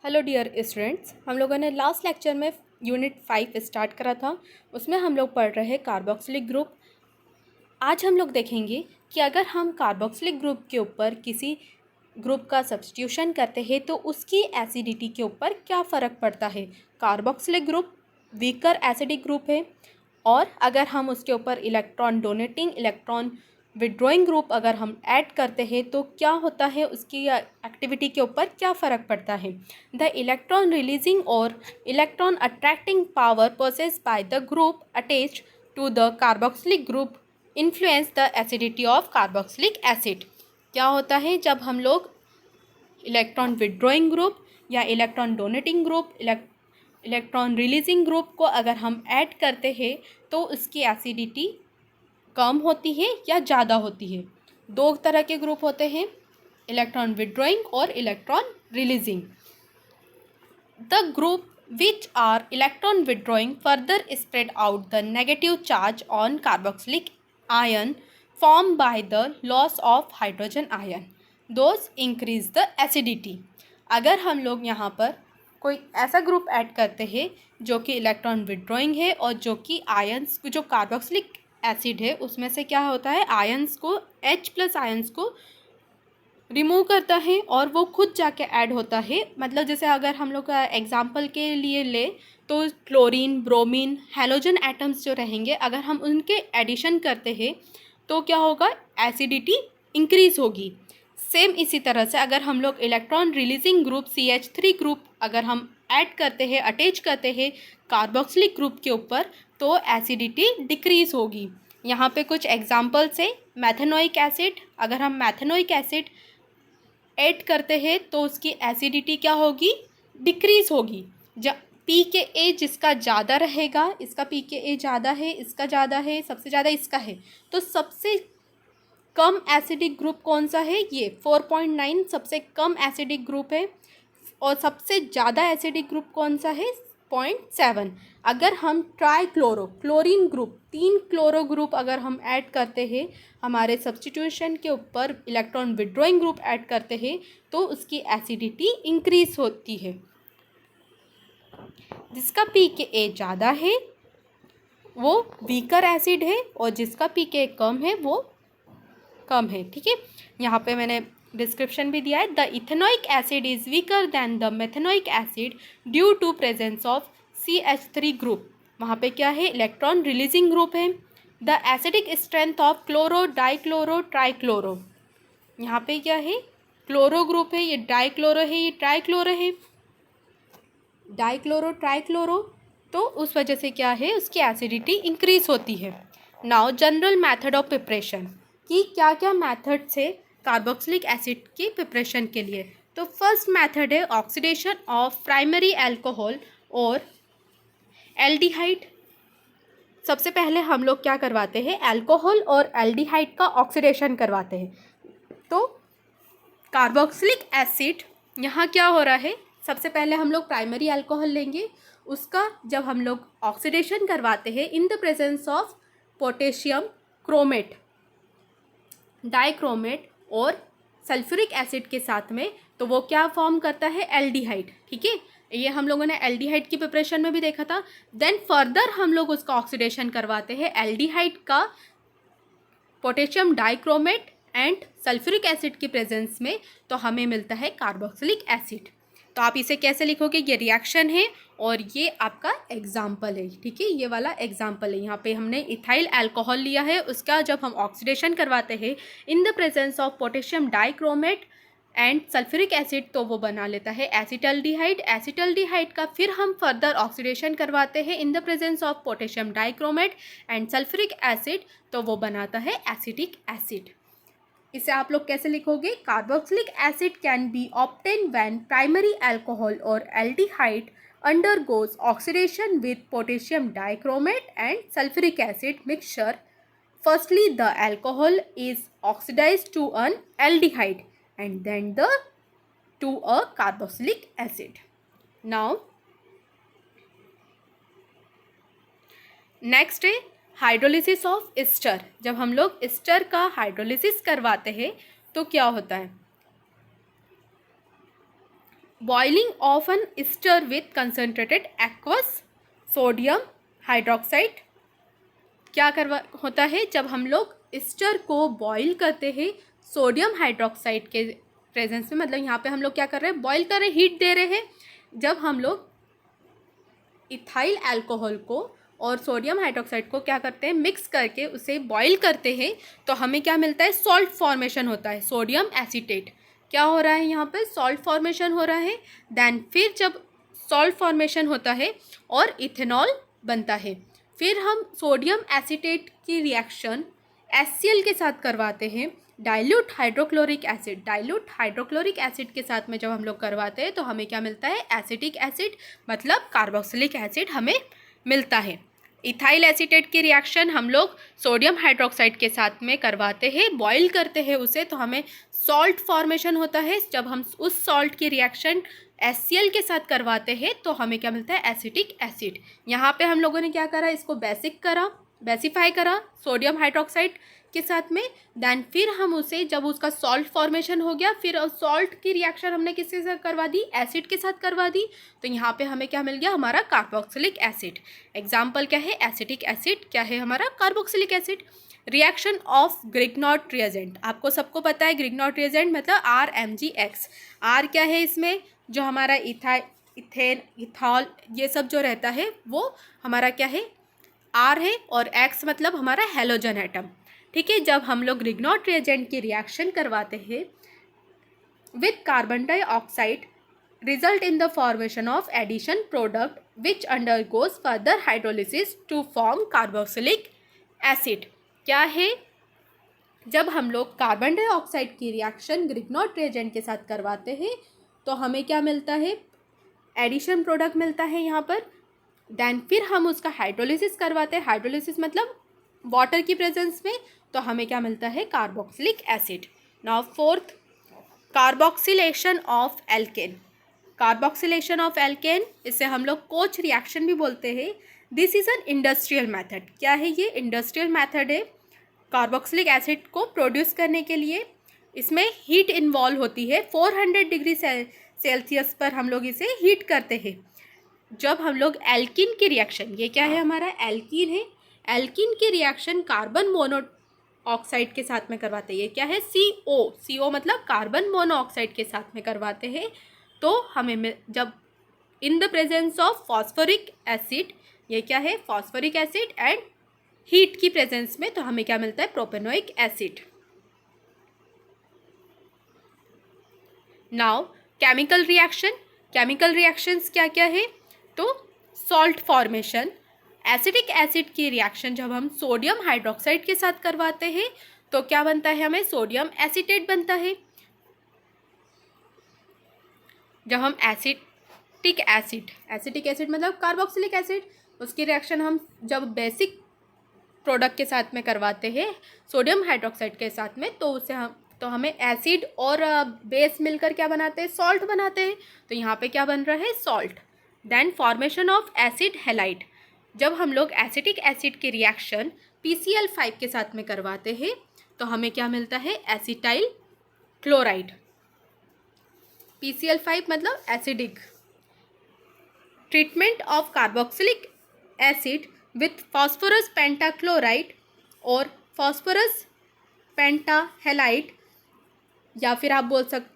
Hello dear students, हम लोगों ने लास्ट लेक्चर में यूनिट 5 स्टार्ट करा था। उसमें हम लोग पढ़ रहे हैं कार्बोक्सिलिक ग्रुप। आज हम लोग देखेंगे कि अगर हम कार्बोक्सिलिक ग्रुप के ऊपर किसी ग्रुप का सब्स्टिट्यूशन करते हैं तो उसकी एसिडिटी के ऊपर क्या फ़र्क पड़ता है। Carboxylic group weaker acidic group है और अगर हम उसके ऊपर electron donating electron withdrawing group अगर हम ऐड करते हैं तो क्या होता है, उसकी एक्टिविटी के ऊपर क्या फ़र्क पड़ता है। द इलेक्ट्रॉन रिलीजिंग और electron attracting power possessed by the group attached to the carboxylic group influence the acidity of carboxylic acid. क्या होता है जब हम लोग इलेक्ट्रॉन विड्रॉइंग ग्रुप या electron donating group electron releasing group को अगर हम ऐड करते हैं तो उसकी एसिडिटी कम होती है या ज़्यादा होती है। दो तरह के ग्रुप होते हैं, इलेक्ट्रॉन विड्रॉइंग और electron releasing. The group which are electron withdrawing further spread out the negative charge on carboxylic ion formed by the loss of hydrogen ion. Those increase the acidity. अगर हम लोग यहाँ पर कोई ऐसा ग्रुप ऐड करते हैं जो कि इलेक्ट्रॉन विड्रॉइंग है और जो कि आयंस जो कार्बोक्सिलिक एसिड है उसमें से क्या होता है, आयंस को H+ आयंस को रिमूव करता है और वो खुद जाके ऐड होता है। मतलब जैसे अगर हम लोग एग्जांपल के लिए ले तो क्लोरीन, ब्रोमीन, हैलोजन एटम्स जो रहेंगे अगर हम उनके एडिशन करते हैं तो क्या होगा, एसिडिटी इंक्रीज होगी। सेम इसी तरह से अगर हम लोग electron releasing group CH3 group अगर हम ऐड करते हैं, अटैच करते हैं कार्बोक्सिलिक ग्रुप के ऊपर तो एसिडिटी डिक्रीज होगी। यहाँ पे कुछ एग्जांपल्स है। मैथेनोइक एसिड, अगर हम मैथेनोइक एसिड ऐड करते हैं तो उसकी एसिडिटी क्या होगी, डिक्रीज होगी। pKa जिसका ज़्यादा रहेगा, इसका pKa ज़्यादा है, इसका ज़्यादा है, सबसे ज़्यादा इसका है, तो सबसे कम एसिडिक ग्रुप कौन सा है, ये 4.9 सबसे कम एसिडिक ग्रुप है। और सबसे ज़्यादा एसिडिक ग्रुप कौन सा है, 0.7। अगर हम क्लोरीन ग्रुप 3 क्लोरो ग्रुप अगर हम ऐड करते हैं हमारे सब्स्टिट्यूशन के ऊपर इलेक्ट्रॉन विड्रॉइंग ग्रुप ऐड करते हैं तो उसकी एसिडिटी इंक्रीज होती है। जिसका pKa ज़्यादा है वो वीकर एसिड है और जिसका pKa कम है वो कम है। ठीक है, यहाँ पे मैंने डिस्क्रिप्शन भी दिया है। The ethanoic acid is weaker than the methanoic acid due to presence of CH3 group. वहाँ पे क्या है, इलेक्ट्रॉन रिलीजिंग ग्रुप है। The acidic strength of chloro, dichloro, trichloro. यहाँ पे क्या है, क्लोरो ग्रुप है, ये डाइक्लोरो है, ये ट्राइक्लोरो है, डाइक्लोरो ट्राइक्लोरो, तो उस वजह से क्या है, उसकी एसिडिटी इंक्रीज होती है। Now general method of preparation, कि क्या क्या मेथड्स है कार्बोक्सिलिक एसिड की प्रिपरेशन के लिए। तो फर्स्ट मेथड है ऑक्सीडेशन ऑफ प्राइमरी अल्कोहल और एल्डिहाइड। सबसे पहले हम लोग क्या करवाते हैं, अल्कोहल और एल्डिहाइड का ऑक्सीडेशन करवाते हैं। तो कार्बोक्सिलिक एसिड यहाँ क्या हो रहा है, सबसे पहले हम लोग प्राइमरी अल्कोहल लेंगे, उसका जब हम लोग ऑक्सीडेशन करवाते हैं इन the presence of potassium chromate, dichromate और सल्फ्यूरिक एसिड के साथ में, तो वो क्या फॉर्म करता है, एल्डिहाइड। ठीक है, ये हम लोगों ने एल्डिहाइड की प्रिपरेशन में भी देखा था। देन फर्दर हम लोग उसका ऑक्सीडेशन करवाते हैं एल्डिहाइड का potassium dichromate and sulphuric acid की प्रेजेंस में, तो हमें मिलता है कार्बोक्सिलिक एसिड। तो आप इसे कैसे लिखोगे, ये रिएक्शन है और ये आपका एग्जाम्पल है। ठीक है, ये वाला एग्जाम्पल है। यहाँ पे हमने इथाइल अल्कोहल लिया है, उसका जब हम ऑक्सीडेशन करवाते हैं इन the presence of potassium dichromate and sulphuric acid तो वो बना लेता है एसिटल्डिहाइड। एसिटल्डिहाइड का फिर हम फर्दर ऑक्सीडेशन करवाते हैं इन the presence of potassium dichromate and sulphuric acid, तो वो बनाता है एसिटिक एसिड। इसे आप लोग कैसे लिखोगे, carboxylic acid can be obtain when primary alcohol और aldehyde undergoes oxidation with potassium dichromate and sulfuric acid mixture. Firstly, the alcohol is oxidized to an aldehyde and then to a carboxylic acid. Now, next है hydrolysis of ester. जब हम लोग ester का hydrolysis करवाते हैं तो क्या होता है, boiling of an ester with concentrated aqueous sodium hydroxide. क्या करवा होता है जब हम लोग ईस्टर को बॉईल करते हैं सोडियम हाइड्रोक्साइड के प्रेजेंस में, मतलब यहाँ पे हम लोग क्या कर रहे हैं, बॉईल कर रहे हैं, हीट दे रहे हैं। जब हम लोग इथाइल अल्कोहल को और सोडियम हाइड्रोक्साइड को क्या करते हैं, मिक्स करके उसे बॉईल करते हैं, तो हमें क्या मिलता है, सॉल्ट फॉर्मेशन होता है, सोडियम एसीटेट। क्या हो रहा है यहाँ पे, सॉल्ट फॉर्मेशन हो रहा है। देन फिर जब सॉल्ट फॉर्मेशन होता है और इथेनॉल बनता है, फिर हम सोडियम एसीटेट की रिएक्शन HCl के साथ करवाते हैं, dilute hydrochloric acid. Dilute hydrochloric acid के साथ में जब हम लोग करवाते हैं तो हमें क्या मिलता है, एसिटिक एसिड, मतलब कार्बोक्सिलिक एसिड हमें मिलता है। इथाइल एसीटेट की रिएक्शन हम लोग सोडियम हाइड्रोक्साइड के साथ में करवाते हैं, बॉईल करते हैं उसे, तो हमें सॉल्ट फॉर्मेशन होता है। जब हम उस सॉल्ट की रिएक्शन HCl के साथ करवाते हैं तो हमें क्या मिलता है, एसिटिक एसिड। यहाँ पे हम लोगों ने क्या करा, इसको बेसिफाई करा सोडियम हाइड्रोक्साइड के साथ में। देन फिर हम उसे, जब उसका सॉल्ट फॉर्मेशन हो गया, फिर सॉल्ट की रिएक्शन हमने किसके साथ करवा दी, एसिड के साथ करवा दी, तो यहाँ पे हमें क्या मिल गया, हमारा कार्बोक्सिलिक एसिड। एग्जाम्पल क्या है, एसिटिक एसिड, क्या है हमारा, carboxylic acid. Reaction of Grignard reagent, आपको सबको पता है ग्रिग्नॉट रिएजेंट मतलब RMgX। आर क्या है इसमें, जो हमारा इथेन इथॉल ये सब जो रहता है वो हमारा क्या है, R है, और X मतलब हमारा हेलोजन एटम। ठीक है, जब हम लोग ग्रिग्नॉट रिएजेंट की रिएक्शन करवाते हैं with carbon dioxide, result in the formation of addition product which undergoes further hydrolysis to form carboxylic acid. क्या है, जब हम लोग कार्बन डाइऑक्साइड की रिएक्शन ग्रिग्नॉट रिएजेंट के साथ करवाते हैं तो हमें क्या मिलता है, एडिशन प्रोडक्ट मिलता है यहाँ पर। देन फिर हम उसका हाइड्रोलिसिस करवाते हैं, हाइड्रोलिसिस मतलब वाटर की प्रेजेंस में, तो हमें क्या मिलता है, carboxylic acid. Now fourth, carboxylation of alkene. Carboxylation of alkene, इसे हम लोग कोच रिएक्शन भी बोलते हैं। This is an industrial method. क्या है ये, इंडस्ट्रियल मेथड है कार्बोक्सिलिक एसिड को प्रोड्यूस करने के लिए। इसमें हीट इन्वॉल्व होती है, 400 डिग्री सेल्सियस पर हम लोग इसे हीट करते हैं। जब हम लोग एल्कीन की रिएक्शन, ये क्या है हमारा, एल्कीन है, एल्कीन की रिएक्शन कार्बन मोनोऑक्साइड के साथ में करवाते हैं, ये क्या है, CO मतलब कार्बन मोनोऑक्साइड के साथ में करवाते हैं, तो हमें जब इन the presence of phosphoric acid, ये क्या है, फॉस्फोरिक एसिड, एंड हीट की प्रेजेंस में, तो हमें क्या मिलता है, propanoic acid. Now chemical reaction, chemical reactions क्या क्या है, तो सॉल्ट फॉर्मेशन, एसिटिक एसिड की रिएक्शन जब हम सोडियम हाइड्रोक्साइड के साथ करवाते हैं तो क्या बनता है, हमें सोडियम एसीटेट बनता है। जब हम एसिटिक एसिड मतलब कार्बोक्सिलिक एसिड, उसकी रिएक्शन हम जब बेसिक प्रोडक्ट के साथ में करवाते हैं सोडियम हाइड्रोक्साइड के साथ में, तो हमें एसिड और बेस मिलकर क्या बनाते हैं, सॉल्ट बनाते हैं। तो यहाँ पे क्या बन रहा है, salt. Then formation of acid halide, जब हम लोग एसिटिक एसिड की रिएक्शन PCl5 के साथ में करवाते हैं तो हमें क्या मिलता है, एसिटाइल क्लोराइड। PCl5 मतलब acidic. Treatment of carboxylic acid with phosphorus pentachloride और फॉस्फोरस पेंटाहेलाइड, या फिर आप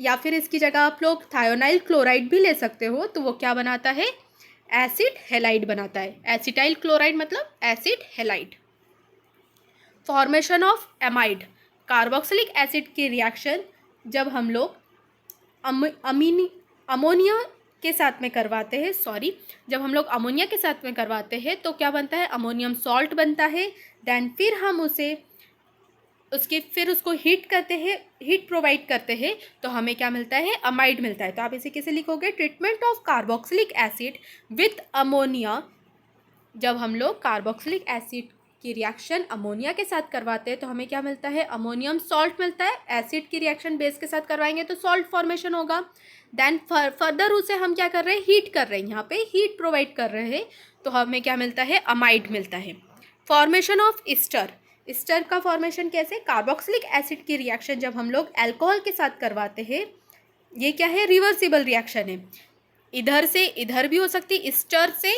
या फिर इसकी जगह आप लोग थायोनाइल क्लोराइड भी ले सकते हो, तो वो क्या बनाता है, एसिड हेलाइड बनाता है। एसिटाइल क्लोराइड मतलब acid halide. Formation of amide, carboxylic acid की रिएक्शन जब हम लोग अमोनिया के साथ में करवाते हैं, जब हम लोग अमोनिया के साथ में करवाते हैं तो क्या बनता है, अमोनियम सॉल्ट बनता है। देन फिर हम उसको हीट करते हैं, हीट प्रोवाइड करते हैं, तो हमें क्या मिलता है, अमाइड मिलता है। तो आप इसे कैसे लिखोगे, treatment of carboxylic acid with ammonia, जब हम लोग कार्बोक्सिलिक एसिड की रिएक्शन अमोनिया के साथ करवाते हैं तो हमें क्या मिलता है, अमोनियम सॉल्ट मिलता है। एसिड की रिएक्शन बेस के साथ करवाएंगे तो सॉल्ट फॉर्मेशन होगा। देन फर्दर उसे हम क्या कर रहे हैं, हीट कर रहे हैं, यहाँ पे हीट प्रोवाइड कर रहे हैं, तो हमें क्या मिलता है, अमाइड मिलता है। फॉर्मेशन ऑफ ईस्टर, ईस्टर का फॉर्मेशन कैसे, कार्बोक्सिलिक एसिड की रिएक्शन जब हम लोग अल्कोहल के साथ करवाते हैं ये क्या है, रिवर्सिबल रिएक्शन है। इधर से इधर भी हो सकती है, स्टर से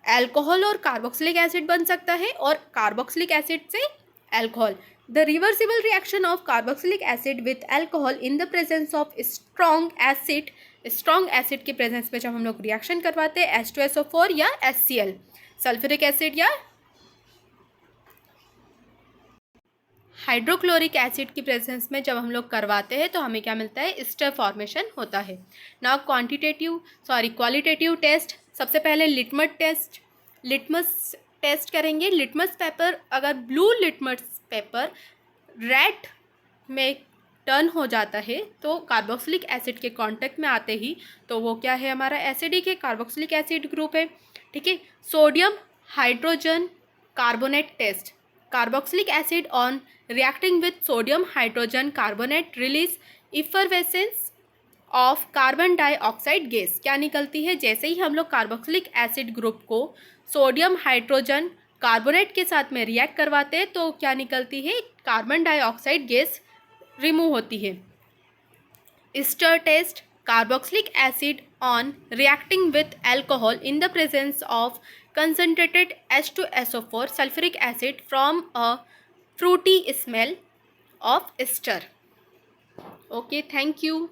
अल्कोहल और कार्बोक्सिलिक एसिड बन सकता है और कार्बोक्सिलिक एसिड से alcohol. The reversible reaction of carboxylic acid with alcohol in the presence of strong acid, strong acid के प्रेजेंस में जब हम लोग रिएक्शन करवाते हैं H2SO4 या HCl, सल्फ्यूरिक एसिड या हाइड्रोक्लोरिक एसिड की प्रेजेंस में जब हम लोग करवाते हैं तो हमें क्या मिलता है, एस्टर फॉर्मेशन होता है। नाउ क्वालिटेटिव टेस्ट, सबसे पहले लिटमस टेस्ट करेंगे। लिटमस पेपर, अगर ब्लू लिटमस पेपर रेड में टर्न हो जाता है तो कार्बोक्सिलिक एसिड के कांटेक्ट में आते ही तो वो क्या है, हमारा एसिडिक है, कार्बोक्सिलिक एसिड ग्रुप है। ठीक है। Sodium hydrogen carbonate test, carboxylic acid on reacting with sodium hydrogen carbonate release effervescence of carbon dioxide gas. क्या निकलती है, जैसे ही हम लोग कार्बोक्सिलिक एसिड ग्रुप को सोडियम हाइड्रोजन कार्बोनेट के साथ में रिएक्ट करवाते हैं तो क्या निकलती है, कार्बन डाइऑक्साइड गैस रिमूव होती है। Ester test, carboxylic acid on reacting with alcohol in the presence of concentrated H2SO4 sulfuric acid from a fruity smell of ester. Okay, thank you.